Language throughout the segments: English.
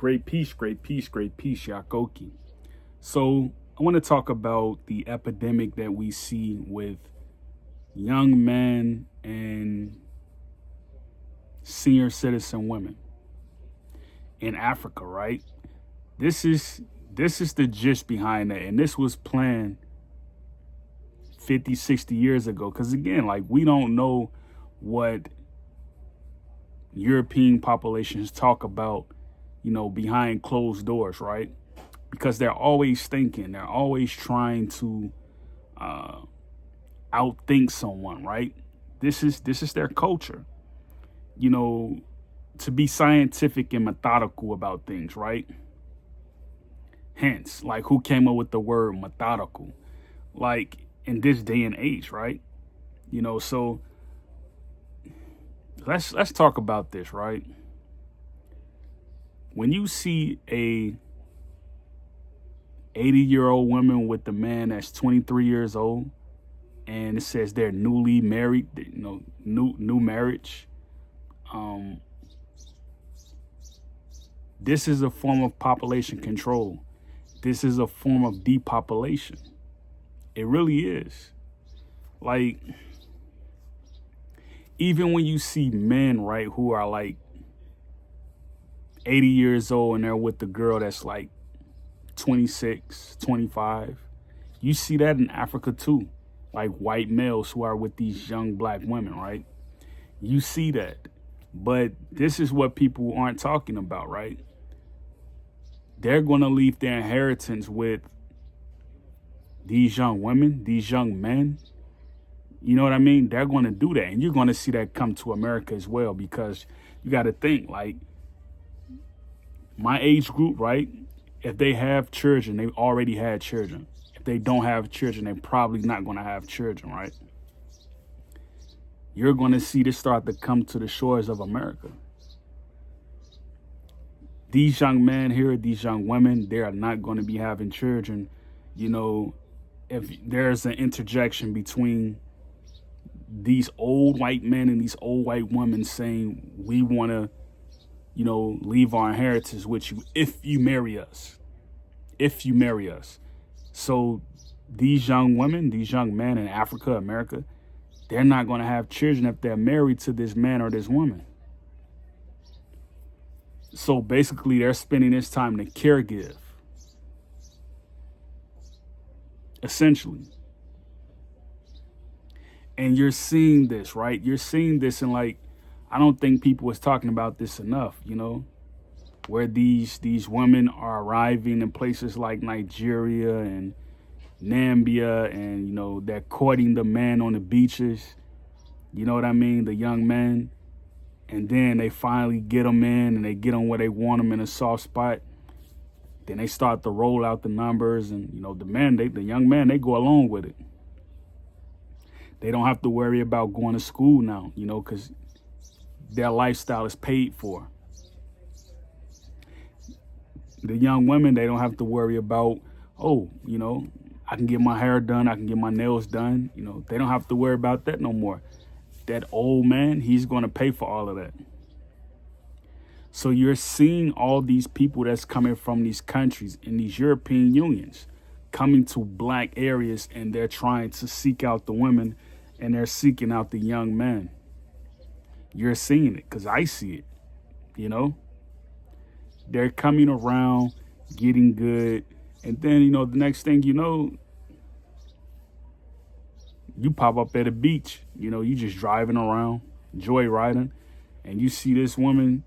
Great peace, great peace, great peace, Yakoki. So I want to talk about the epidemic that we see with young men and senior citizen women in Africa, right? This is this is the gist behind that. And this was planned 50, 60 years ago. Because again, like we don't know what European populations talk about, behind closed doors, right? Because they're always thinking, they're always trying to uh, outthink someone, right? This is their culture, you know, to be scientific and methodical about things, right? Hence, like who came up with the word methodical, like in this day and age, right? So let's talk about this, right? When you see a 80-year-old woman with a man that's 23 years old and it says they're newly married, new marriage, um this is a form of population control. This is a form of depopulation. It really is. Like, even when you see men, right, who are like 80 years old and they're with the girl that's like 26, 25, you see that in Africa too. Like white males who are with these young black women, right? You see that. But this is what people aren't talking about, right? They're going to leave their inheritance with these young women, these young men. You know what I mean? They're going to do that. And you're going to see that come to America as well, because you got to think, like, my age group, right? If they have children, they've already had children. If they don't have children, they're probably not going to have children, right? You're going to see this start to come to the shores of America. These young men here, these young women, they are not going to be having children. If there's an interjection between these old white men and these old white women saying, we want to, leave our inheritance with you if you marry us. If you marry us. So these young women, these young men in Africa, America, they're not going to have children if they're married to this man or this woman. So basically, they're spending this time to caregive, essentially. And you're seeing this, right? You're seeing this, and like, I don't think people was talking about this enough, where these women are arriving in places like Nigeria and Nambia, and they're courting the man on the beaches. You know what I mean? The young men. And then they finally get them in and they get them where they want them in a soft spot. Then they start to roll out the numbers, and the young men, they go along with it. They don't have to worry about going to school now, because their lifestyle is paid for. The young women, they don't have to worry about, I can get my hair done, I can get my nails done. They don't have to worry about that no more. That old man, he's going to pay for all of that. So you're seeing all these people that's coming from these countries in these European unions coming to black areas, and they're trying to seek out the women and they're seeking out the young men. You're seeing it because I see it, They're coming around, getting good. And then, the next thing you know, you pop up at a beach, you just driving around, joyriding, and you see this woman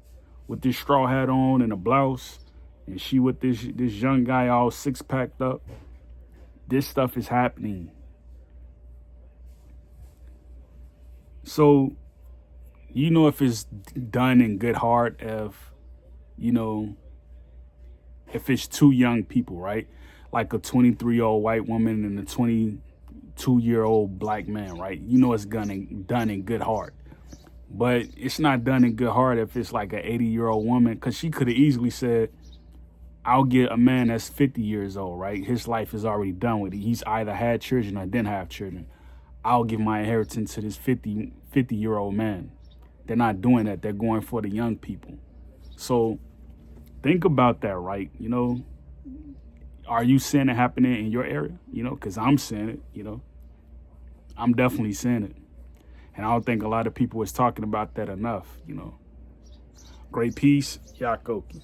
with this straw hat on and a blouse, and she with this young guy all six-packed up. This stuff is happening. So, if it's done in good heart, if it's two young people, right? Like a 23-year-old white woman and a 22-year-old black man, right? It's done in good heart. But it's not done in good heart if it's like an 80-year-old woman, because she could have easily said, I'll get a man that's 50 years old, right? His life is already done with it. He's either had children or didn't have children. I'll give my inheritance to this 50-year-old man. They're not doing that. They're going for the young people. So think about that, right? Are you seeing it happening in your area? Because I'm seeing it, I'm definitely seeing it. And I don't think a lot of people is talking about that enough. Great piece, Yakoki.